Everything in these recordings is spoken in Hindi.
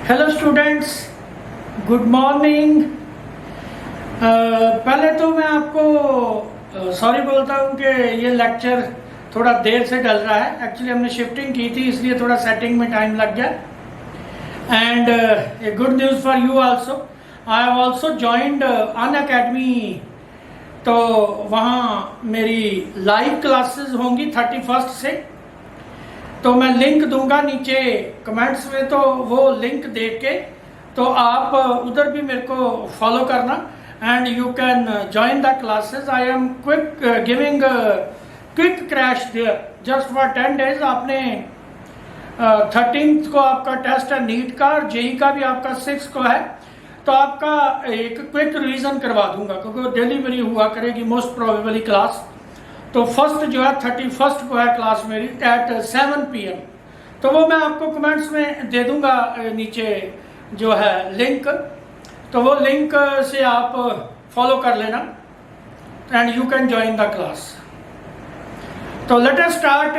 Hello students, good morning. पहले तो मैं आपको सॉरी बोलता हूँ कि ये लेक्चर थोड़ा देर से डल रहा है। एक्चुअली हमने शिफ्टिंग की थी, इसलिए थोड़ा सेटिंग में टाइम लग गया। And a good news for you also, I have also joined an academy. तो वहाँ मेरी लाइव क्लासेस होंगी 31 से। तो मैं लिंक दूंगा नीचे कमेंट्स में, तो वो लिंक देख के तो आप उधर भी मेरे को फॉलो करना and you can join the classes. I am quick giving quick crash there just for 10 days. आपने 13th को आपका टेस्ट है नीट का, और जेई का भी आपका 6 को है। तो आपका एक क्विक रिवीजन करवा दूंगा, क्योंकि डेली मेरी हुआ करेगी मोस्ट प्रोबेबली क्लास। तो फर्स्ट जो है 31 को है क्लास मेरी एट 7 PM। तो वो मैं आपको कमेंट्स में दे दूंगा नीचे जो है लिंक। तो वो लिंक से आप फॉलो कर लेना and you can join the class. तो let us start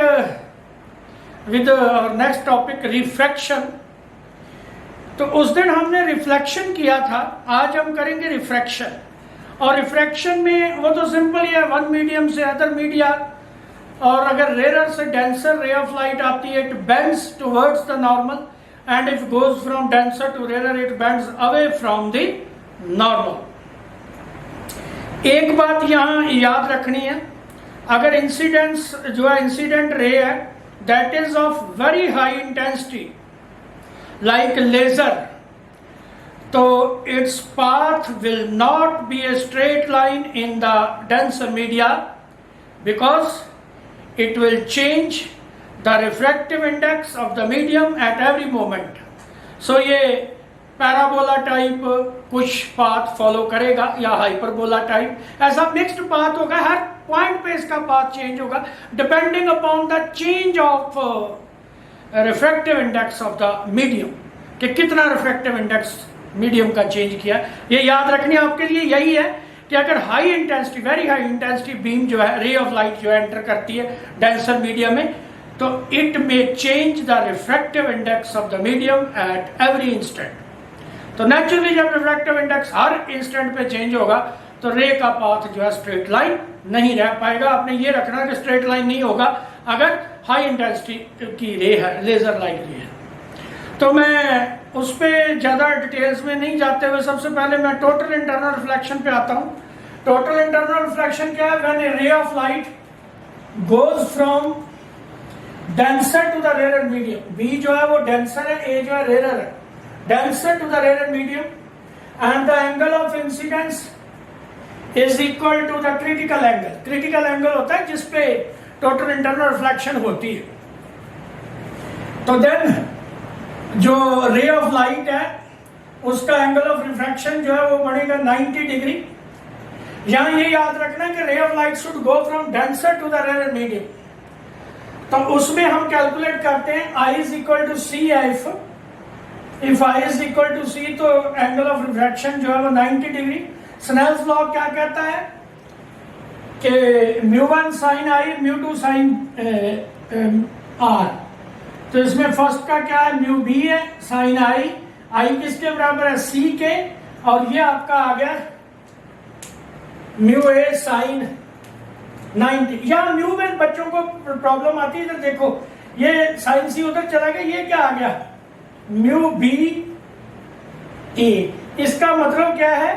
with next topic, refraction. तो उस दिन हमने रिफ्लेक्शन किया था, आज हम करेंगे रिफ्रैक्शन। और रिफ्रैक्शन में वो तो सिंपल ही है, वन मीडियम से अदर मीडिया, और अगर रेयर से डेंसर रे ऑफ लाइट आती है, it bends towards the normal, and if goes from denser to rare it bends away from the normal. एक बात यहाँ याद रखनी है, अगर इंसिडेंस जो है इंसिडेंट रे है that is of very high intensity like laser, तो its path will not be a straight line in the denser media because it will change the refractive index of the medium at every moment. So ये पैराबोला टाइप कुछ पाथ फॉलो करेगा या हाइपरबोला टाइप, ऐसा मिक्स्ड पाथ होगा। हर पॉइंट पे इसका पाथ चेंज होगा depending upon the change of refractive index of the medium, कि कितना रिफ्रैक्टिव इंडेक्स मीडियम का चेंज किया। ये याद रखने आपके लिए यही है कि अगर high intensity, very high intensity beam जो है, रे ऑफ लाइट जो है एंटर करती है डेंसर मीडियम में, तो it may change the refractive index of the medium at every instant. तो नेचुरली जब रिफ्रैक्टिव इंडेक्स हर इंस्टेंट पे चेंज होगा तो रे का पाथ जो है स्ट्रेट लाइन नहीं रह पाएगा। आपने ये रखना कि स्ट्रेट लाइन नहीं होगा अगर हाई इंटेंसिटी की रे है, लेजर लाइट रे है। तो मैं उस पर ज़्यादा डिटेल्स में नहीं जाते हुए सबसे पहले मैं टोटल इंटरनल रिफ्लेक्शन पे आता हूँ। टोटल इंटरनल रिफ्लेक्शन क्या है? When a ray of light goes from denser to the rare medium, B जो है वो डेंसर है, ए जो है रेयर है, denser to the rare medium, and the angle of incidence is equal to the critical angle. Critical angle होता है जिसपे टोटल इंटरनल रिफ्लेक्शन होती है। तो देन जो रे ऑफ लाइट है उसका एंगल ऑफ रिफ्रैक्शन जो है वो बढ़ेगा 90 डिग्री। यहां ये याद रखना कि ray of light should go from denser to the rare medium. तो उसमें हम कैलकुलेट करते हैं I is equal to C F. If I is equal to C तो एंगल ऑफ रिफ्रैक्शन जो है वो 90 डिग्री। स्नेल्स लॉ क्या कहता है कि μ1 साइन I, μ2 साइन R। तो इसमें फर्स्ट का क्या है, म्यू बी है, साइन आई किसके बराबर है, सी के, और ये आपका आ गया म्यू ए साइन 90। यहाँ म्यू में बच्चों को प्रॉब्लम आती है, इधर देखो ये साइन सी उधर चला गया, ये क्या आ गया म्यू बी ए। इसका मतलब क्या है,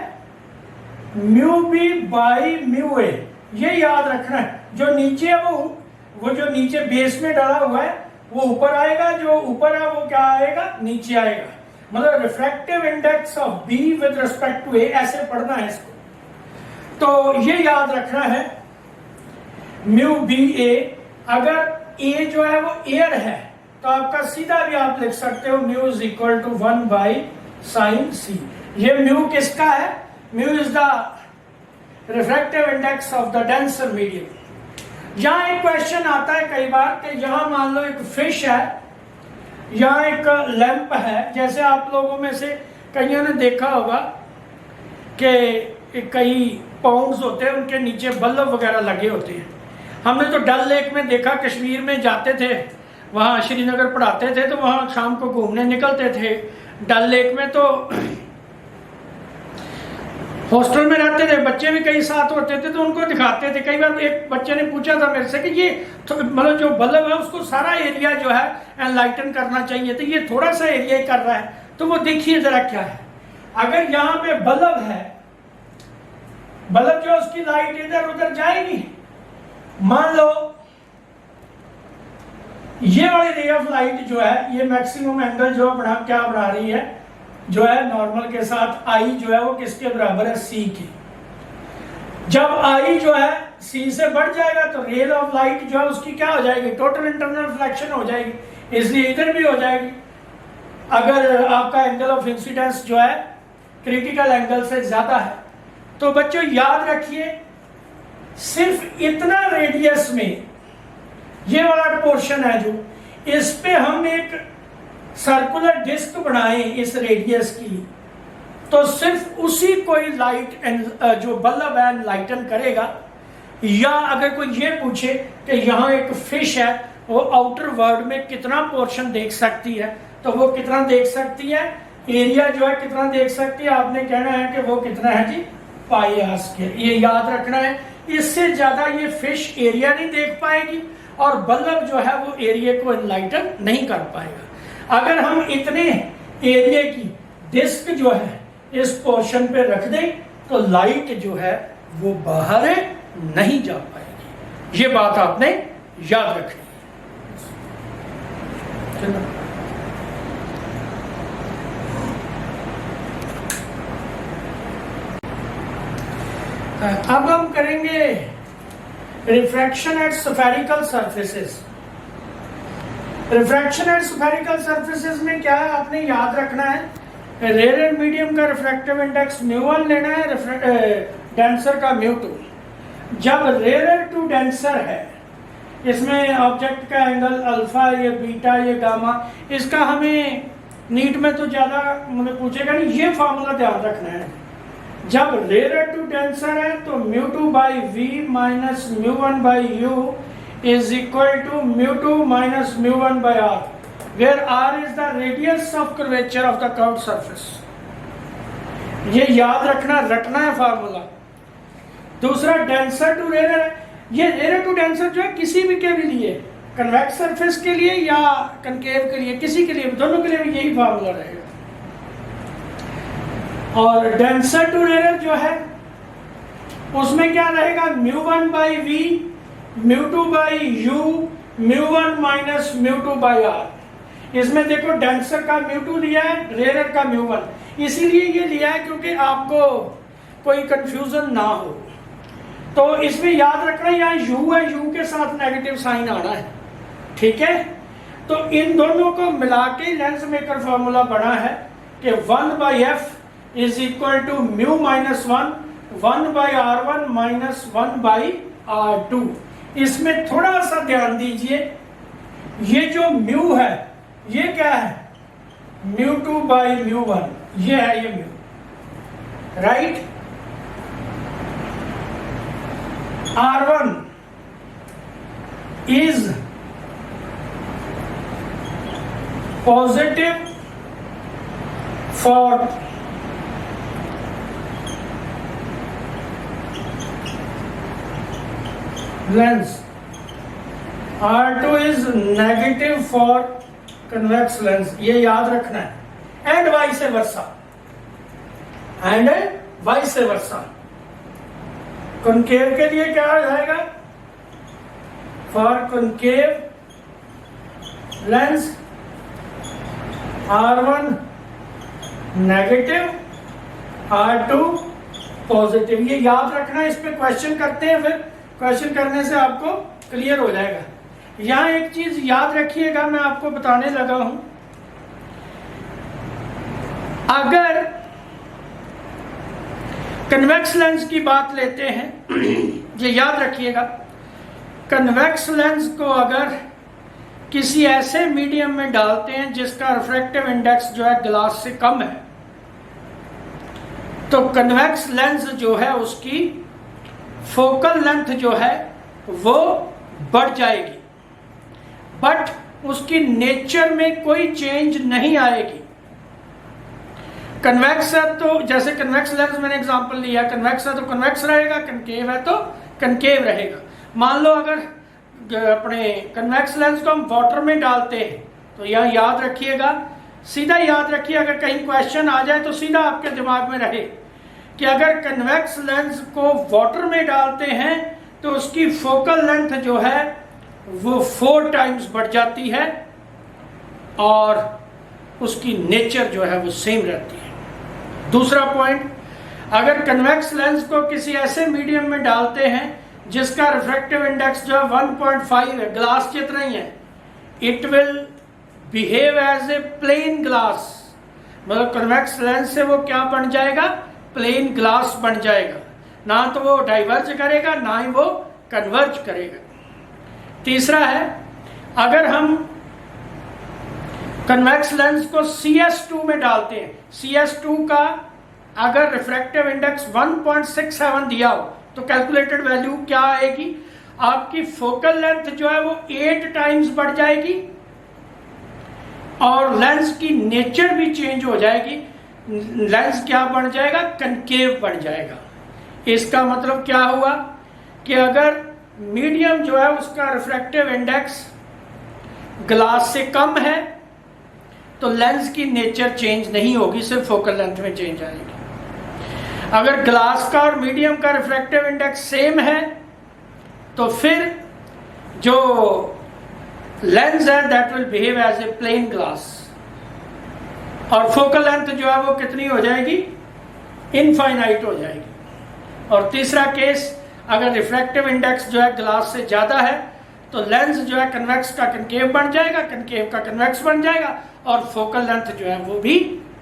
mu B by mu A. ये याद रखना है, जो नीचे है वो जो नीचे बेस में डाला हुआ है वो ऊपर आएगा, जो ऊपर है वो क्या आएगा, नीचे आएगा। मतलब refractive index of B with respect to A, ऐसे पढ़ना है इसको। तो ये याद रखना है म्यू बी ए। अगर ए जो है वो एयर है तो आपका सीधा भी आप लिख सकते हो mu is equal to 1 by sine C. ये म्यू किसका है, mu is the refractive index of the denser medium. यहाँ एक क्वेश्चन आता है कई बार कि यहाँ मान लो एक फिश है, यहाँ एक लैंप है। जैसे आप लोगों में से कईयों ने देखा होगा कि कई पाउंड्स होते हैं, उनके नीचे बल्ब वगैरह लगे होते हैं। हमने तो डल लेक में देखा, कश्मीर में जाते थे, वहाँ श्रीनगर पढ़ाते थे तो वहाँ शाम को घूमने निकलते थे डल लेक में तो हॉस्टल में रहते थे, बच्चे भी कई साथ होते थे तो उनको दिखाते थे। कई बार एक बच्चे ने पूछा था मेरे से कि ये मतलब जो बल्ब है उसको सारा एरिया जो है एनलाइटन करना चाहिए, तो ये थोड़ा सा एरिया ही कर रहा है। तो वो देखिए जरा क्या है, अगर यहाँ पे बल्ब है, बल्ब जो उसकी लाइट इधर उधर जाएगी। मान लो ये वाली रे ऑफ लाइट जो है ये मैक्सिमम एंगल जो क्या बना रही है, जो है नॉर्मल के साथ आई जो है वो किसके बराबर है, सी की। जब आई जो है सी से बढ़ जाएगा तो रे ऑफ लाइट जो है उसकी क्या हो जाएगी, टोटल इंटरनल रिफ्लेक्शन हो जाएगी, इसलिए इधर भी हो जाएगी। अगर आपका एंगल ऑफ इंसिडेंस जो है क्रिटिकल एंगल से ज्यादा है। तो बच्चों याद रखिए, सिर्फ इतना रेडियस में ये वाला पोर्शन है जो, इस पे हम एक सर्कुलर डिस्क बनाएं इस रेडियस की, तो सिर्फ उसी कोई लाइट जो बल्ब है एनलाइटन करेगा। या अगर कोई ये पूछे कि यहाँ एक फिश है वो आउटर वर्ल्ड में कितना पोर्शन देख सकती है, तो वो कितना देख सकती है, एरिया जो है कितना देख सकती है, आपने कहना है कि वो कितना है जी, पाई आर स्क्वायर। ये याद रखना है, इससे ज्यादा ये फिश एरिया नहीं देख पाएगी और बल्ब जो है वो एरिया को एनलाइटन नहीं कर पाएगा। अगर हम इतने एरिया की डिस्क जो है इस पोर्शन पे रख दें तो लाइट जो है वो बाहर नहीं जा पाएगी। ये बात आपने याद रखनी है। अब हम करेंगे refraction at spherical surfaces. Refraction at spherical surfaces में क्या है, आपने याद रखना है, रेयर मीडियम का रिफ्रैक्टिव इंडेक्स μ1 लेना है, डेंसर का μ2। जब रेयर टू डेंसर है, इसमें ऑब्जेक्ट का एंगल अल्फा, ये बीटा, ये गामा, इसका हमें नीट में तो ज्यादा मुझे पूछेगा नहीं, ये फार्मूला ध्यान रखना है। जब रेयर टू डेंसर है तो μ2 by v minus μ1 by u is equal to μ2 minus μ1 by r, where r is the radius of curvature of the curved surface। ये याद रखना है फार्मूला। दूसरा डेंसर टू रेयर है, ये रेयर टू डेंसर जो है किसी भी के भी लिए, कन्वेक्स सरफेस के लिए या कनकेव के लिए, किसी के लिए, दोनों के लिए भी यही फार्मूला रहेगा। और डेंसर टू रेयर जो है उसमें क्या रहेगा, μ1 by v, μ2 by u, μ1 minus μ2 by r. इसमें देखो डेंसर का μ2 लिया है, रेयर का μ1, इसीलिए ये लिया है क्योंकि आपको कोई कंफ्यूजन ना हो। तो इसमें याद रखना यहाँ u है, u के साथ नेगेटिव साइन आना है, ठीक है। तो इन दोनों को मिला के लेंस मेकर फॉर्मूला बना है कि 1 by F is equal to mu minus 1 by r1 minus 1 by r2। इसमें थोड़ा सा ध्यान दीजिए, ये जो म्यू है ये क्या है, μ2 बाई μ1, ये है ये mu, right. r1 is positive for Lenz, R2 is negative for convex lens, ये याद रखना है। And vice versa, and vice versa. Concave के लिए क्या हो जाएगा, for concave lens R1 negative, R2 positive. ये याद रखना है, इस पे क्वेश्चन करते हैं, फिर क्वेश्चन करने से आपको क्लियर हो जाएगा। यहां एक चीज याद रखिएगा, मैं आपको बताने लगा हूं, अगर कन्वेक्स लेंस की बात लेते हैं, ये याद रखिएगा, कन्वेक्स लेंस को अगर किसी ऐसे मीडियम में डालते हैं जिसका रिफ्रैक्टिव इंडेक्स जो है ग्लास से कम है, तो कन्वेक्स लेंस जो है उसकी फोकल लेंथ जो है वो बढ़ जाएगी, बट उसकी नेचर में कोई चेंज नहीं आएगी। कन्वेक्स है तो जैसे कन्वेक्स लेंस मैंने एग्जांपल लिया, कन्वेक्स है तो कन्वेक्स रहेगा, कनकेव है तो कनकेव रहेगा। मान लो अगर अपने कन्वेक्स लेंस को हम वाटर में डालते हैं तो यहाँ याद रखिएगा, सीधा याद रखिए, अगर कहीं क्वेश्चन आ जाए तो सीधा आपके दिमाग में रहे कि अगर कन्वेक्स लेंस को वाटर में डालते हैं तो उसकी फोकल लेंथ जो है वो 4 टाइम्स बढ़ जाती है और उसकी नेचर जो है वो सेम रहती है। दूसरा पॉइंट, अगर कन्वेक्स लेंस को किसी ऐसे मीडियम में डालते हैं जिसका रिफ्रैक्टिव इंडेक्स जो है 1.5 है, ग्लास जितना ही है, it will behave as a plane glass. मतलब कन्वेक्स लेंस से वो क्या बन जाएगा, प्लेन ग्लास बन जाएगा, ना तो वो डाइवर्ज करेगा ना ही वो कन्वर्ज करेगा। तीसरा है, अगर हम कन्वेक्स लेंस को CS2 में डालते हैं, CS2 का अगर रिफ्रैक्टिव इंडेक्स 1.67 दिया हो तो कैलकुलेटेड वैल्यू क्या आएगी, आपकी फोकल लेंथ जो है वो 8 टाइम्स बढ़ जाएगी और लेंस की नेचर भी चेंज हो जाएगी। लेंस क्या बन जाएगा, कनकेव बन जाएगा। इसका मतलब क्या हुआ कि अगर मीडियम जो है उसका रिफ्रैक्टिव इंडेक्स ग्लास से कम है तो लेंस की नेचर चेंज नहीं होगी, सिर्फ फोकल लेंथ में चेंज आएगी। अगर ग्लास का और मीडियम का रिफ्रैक्टिव इंडेक्स सेम है तो फिर जो लेंस है that will behave as a plane glass और फोकल लेंथ जो है वो कितनी हो जाएगी, इनफाइनाइट हो जाएगी। और तीसरा केस, अगर रिफ्रैक्टिव इंडेक्स जो है ग्लास से ज़्यादा है तो लेंस जो है कन्वेक्स का कनकेव बन जाएगा, कनकेव का कन्वेक्स बन जाएगा और फोकल लेंथ जो है वो भी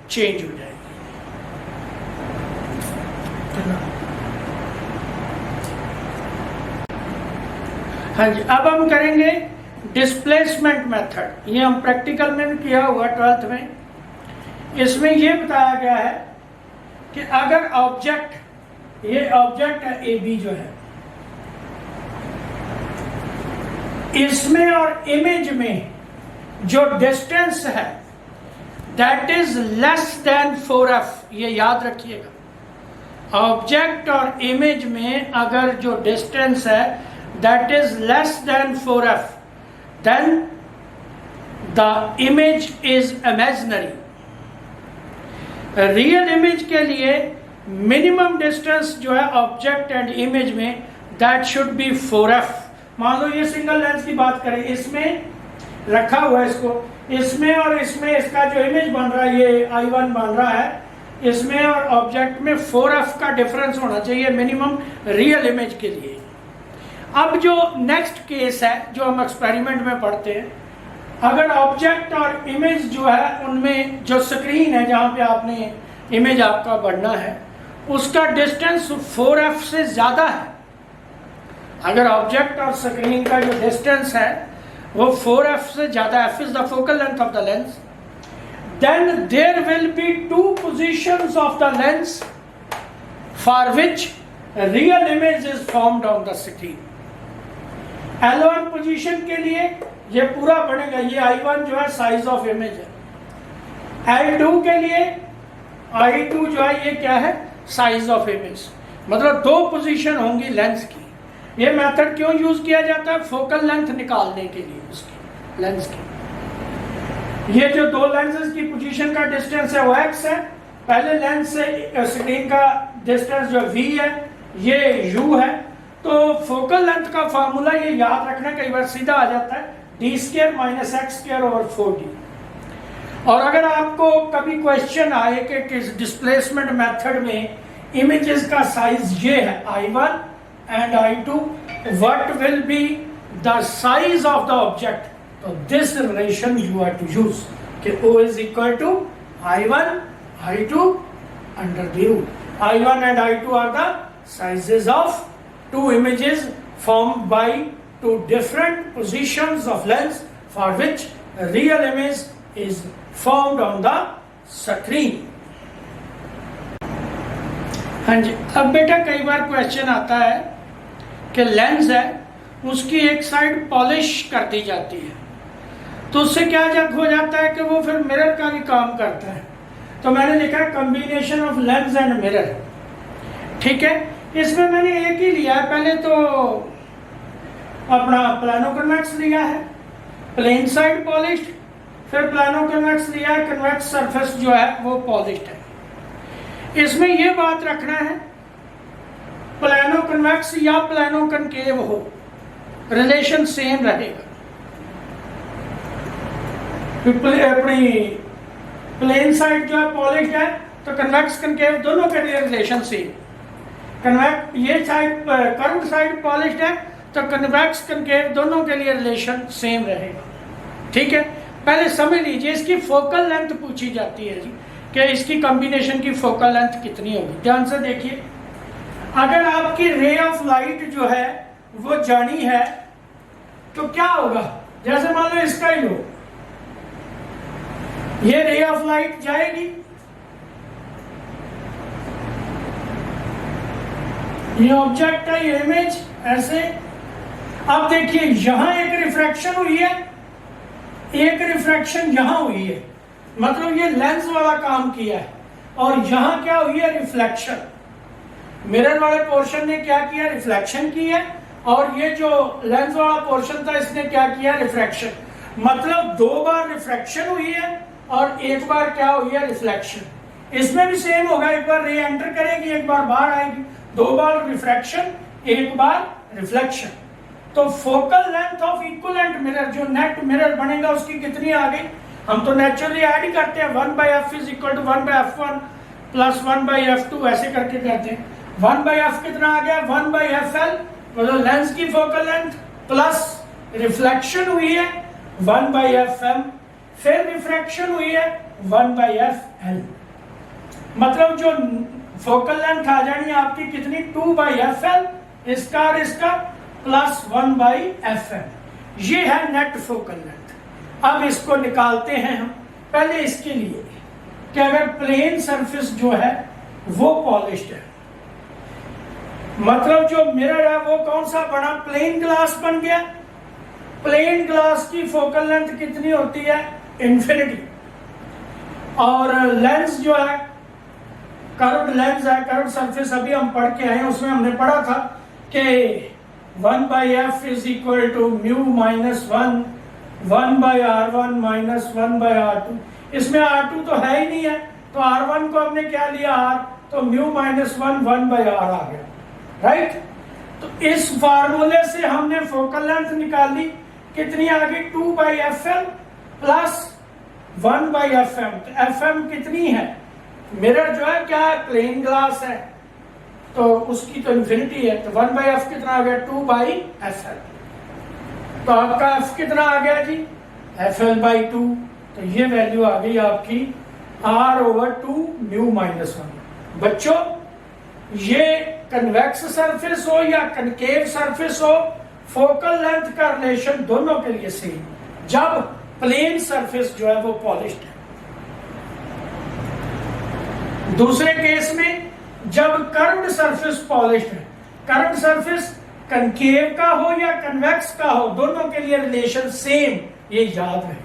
चेंज हो जाएगी। हाँ जी, अब हम करेंगे डिस्प्लेसमेंट मेथड। ये हम प्रैक्टिकल में भी किया हुआ 12th में। इसमें ये बताया गया है कि अगर ऑब्जेक्ट, ये ऑब्जेक्ट है AB जो है, इसमें और इमेज में जो डिस्टेंस है that is less than 4f, ये याद रखिएगा। ऑब्जेक्ट और इमेज में अगर जो डिस्टेंस है that is less than 4f, then the image is imaginary. Real image के लिए मिनिमम डिस्टेंस जो है ऑब्जेक्ट एंड इमेज में दैट शुड बी 4f। मान लो ये सिंगल लेंस की बात करें, इसमें रखा हुआ है इसको, इसमें और इसमें इसका जो इमेज बन रहा है ये I1 बन रहा है, इसमें और ऑब्जेक्ट में 4f का डिफरेंस होना चाहिए मिनिमम रियल इमेज के लिए। अब जो नेक्स्ट केस है जो हम एक्सपेरिमेंट में पढ़ते हैं, अगर ऑब्जेक्ट और इमेज जो है उनमें जो स्क्रीन है जहाँ पे आपने इमेज आपका बढ़ना है उसका डिस्टेंस 4f से ज़्यादा है, अगर ऑब्जेक्ट और स्क्रीन का जो डिस्टेंस है वो 4f से ज़्यादा, f is the focal length of the lens, then there will be 2 positions of the lens for which a real image is formed on the screen. L1 position के लिए ये पूरा बनेगा, ये I1 जो है साइज ऑफ इमेज है। L2 के लिए I2 जो है ये क्या है, साइज ऑफ इमेज। मतलब 2 पोजीशन होंगी लेंस की। ये मेथड क्यों यूज किया जाता है, फोकल लेंथ निकालने के लिए उसकी लेंस की। ये जो 2 लेंसेज की पोजीशन का डिस्टेंस है वो x है, पहले लेंस से स्क्रीन का डिस्टेंस जो v है ये u है। तो फोकल लेंथ का फार्मूला ये याद रखना, कई बार सीधा आ जाता है, d² - x²/4d। और अगर आपको कभी क्वेश्चन आए कि किस डिस्प्लेसमेंट मेथड में इमेजेस का साइज ये है I1 and I2, what will be the size of the object? So this relation you have to use कि O is equal to I1 I2 under the root. I1 and I2 are the sizes of 2 images formed by 2 different positions of lens for which a real image is formed on the screen. हाँ जी, अब बेटा कई बार क्वेश्चन आता है कि लेंस है उसकी एक साइड पॉलिश कर दी जाती है तो उससे क्या हो जाता है कि वो फिर मिरर का भी काम करता है। तो मैंने लिखा है combination of lens and mirror. ठीक है, इसमें मैंने एक ही लिया है, पहले तो अपना प्लानो कन्वेक्स लिया है, प्लेन साइड पॉलिश्ड, फिर प्लानो कन्वेक्स लिया है, कन्वेक्स सरफेस जो है वो पॉलिश्ड है। इसमें यह बात रखना है प्लानो कन्वेक्स या प्लानो कनकेव हो, रिलेशन सेम रहेगा। अपनी प्लेन साइड जो है पॉलिश्ड है तो कन्वेक्स कनकेव दोनों के लिए रिलेशन सेम। कन्वेक्स ये साइड कर्व्ड साइड पॉलिश्ड है तो कन्वेक्स कनकेव दोनों के लिए रिलेशन सेम रहेगा। ठीक है, पहले समझ लीजिए इसकी फोकल लेंथ पूछी जाती है जी कि इसकी कॉम्बिनेशन की फोकल लेंथ कितनी होगी। ध्यान से देखिए, अगर आपकी रे ऑफ लाइट जो है वो जानी है तो क्या होगा, जैसे मान लो इसका ही लो, ये रे ऑफ लाइट जाएगी, ये ऑब्जेक्ट है, ये इमेज ऐसे। अब देखिए यहां एक रिफ्रैक्शन हुई है, एक रिफ्रैक्शन यहां हुई है, मतलब ये लेंस वाला काम किया है, और यहां क्या हुई है, रिफ्लेक्शन। मिरर वाले पोर्शन ने क्या किया, रिफ्लेक्शन की है, और ये जो लेंस वाला पोर्शन था इसने क्या किया, रिफ्रैक्शन। मतलब दो बार रिफ्रैक्शन हुई है और एक बार क्या हुई है, रिफ्लेक्शन। इसमें भी सेम होगा, एक बार रे एंटर करेगी, एक बार बाहर आएगी, दो बार रिफ्रैक्शन, एक बार रिफ्लेक्शन। तो focal length of equivalent mirror, जो नेट मिरर बनेगा उसकी कितनी आ गई, हम तो नेचुरली ऐड ही करते हैं, 1/f is equal to 1/f1 plus 1/f2 ऐसे करके करते हैं। 1/f कितना आ गया, 1/fl, मतलब लेंस की फोकल लेंथ प्लस रिफ्लेक्शन हुई है 1/fm, फिर रिफ्रैक्शन हुई है 1/fl, मतलब जो फोकल लेंथ आ जानी है आपकी कितनी, 2/fl, इसका और इसका प्लस 1/fm, ये है नेट फोकल लेंथ। अब इसको निकालते हैं हम, पहले इसके लिए कि अगर प्लेन सरफेस जो है वो पॉलिश्ड है, मतलब जो मिरर है वो कौन सा बना, प्लेन ग्लास बन गया। प्लेन ग्लास की फोकल लेंथ कितनी होती है, इंफिनिटी, और लेंस जो है कर्व्ड लेंस है, कर्व्ड सरफेस अभी हम पढ़ के आए हैं, उसमें हमने पढ़ा था कि 1/f is equal to mu minus 1/r1 minus 1/r2। इसमें r2 तो है ही नहीं है, तो r1 को हमने क्या लिया, r, तो म्यू माइनस 1/r आ गया, राइट। तो इस फार्मूले से हमने फोकल लेंथ निकाल ली, कितनी आ गई, 2/fl प्लस 1/fm। तो fm कितनी है, मिरर जो है क्या है, प्लेन ग्लास है, तो उसकी तो इंफिनिटी है, तो 1/f कितना आ गया, 2/fl। तो आपका f कितना आ गया जी, fl/2, तो ये वैल्यू आ गई आपकी r/2 म्यू माइनस 1। बच्चों ये कन्वेक्स सरफेस हो या कनकेव सरफेस हो, फोकल लेंथ का रिलेशन दोनों के लिए सेम, जब प्लेन सरफेस जो है वो पॉलिश्ड है। दूसरे केस में जब कर्व्ड सरफेस पॉलिश्ड है, कर्व्ड सरफेस कनकेव का हो या कन्वेक्स का हो, दोनों के लिए रिलेशन सेम, ये याद रहे।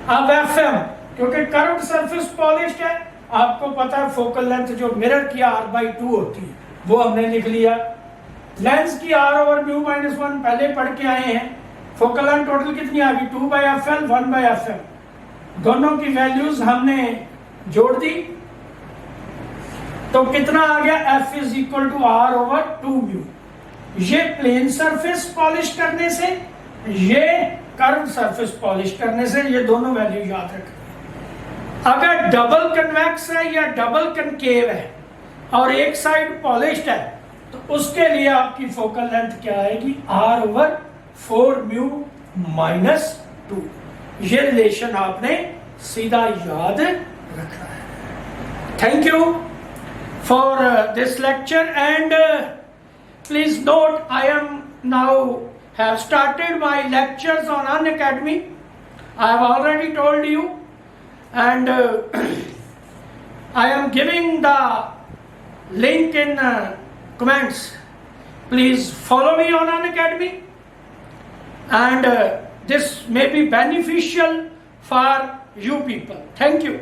अब fm, क्योंकि कर्व्ड सरफेस पॉलिश्ड है, आपको पता है फोकल लेंथ जो मिरर की r/2 होती है वो हमने लिख लिया, लेंस की r/μ-1 पहले पढ़ के आए हैं। फोकल लेंथ टोटल कितनी आ गई, 2/fl 1/fm, दोनों की वैल्यूज हमने जोड़ दी, तो कितना आ गया, f is equal to r/2 mu. ये प्लेन सरफेस पॉलिश करने से, ये कर्व सरफेस पॉलिश करने से, ये दोनों वैल्यू याद रखें। अगर डबल कन्वेक्स है या डबल कनकेव है और एक साइड पॉलिश्ड है, तो उसके लिए आपकी फोकल लेंथ क्या आएगी, r/4 म्यू माइनस 2। ये रिलेशन आपने सीधा याद रखना है। Thank you for this lecture, and please note I am now have started my lectures on Unacademy. I have already told you, and I am giving the link in comments. Please follow me on Unacademy, and this may be beneficial for you people. Thank you.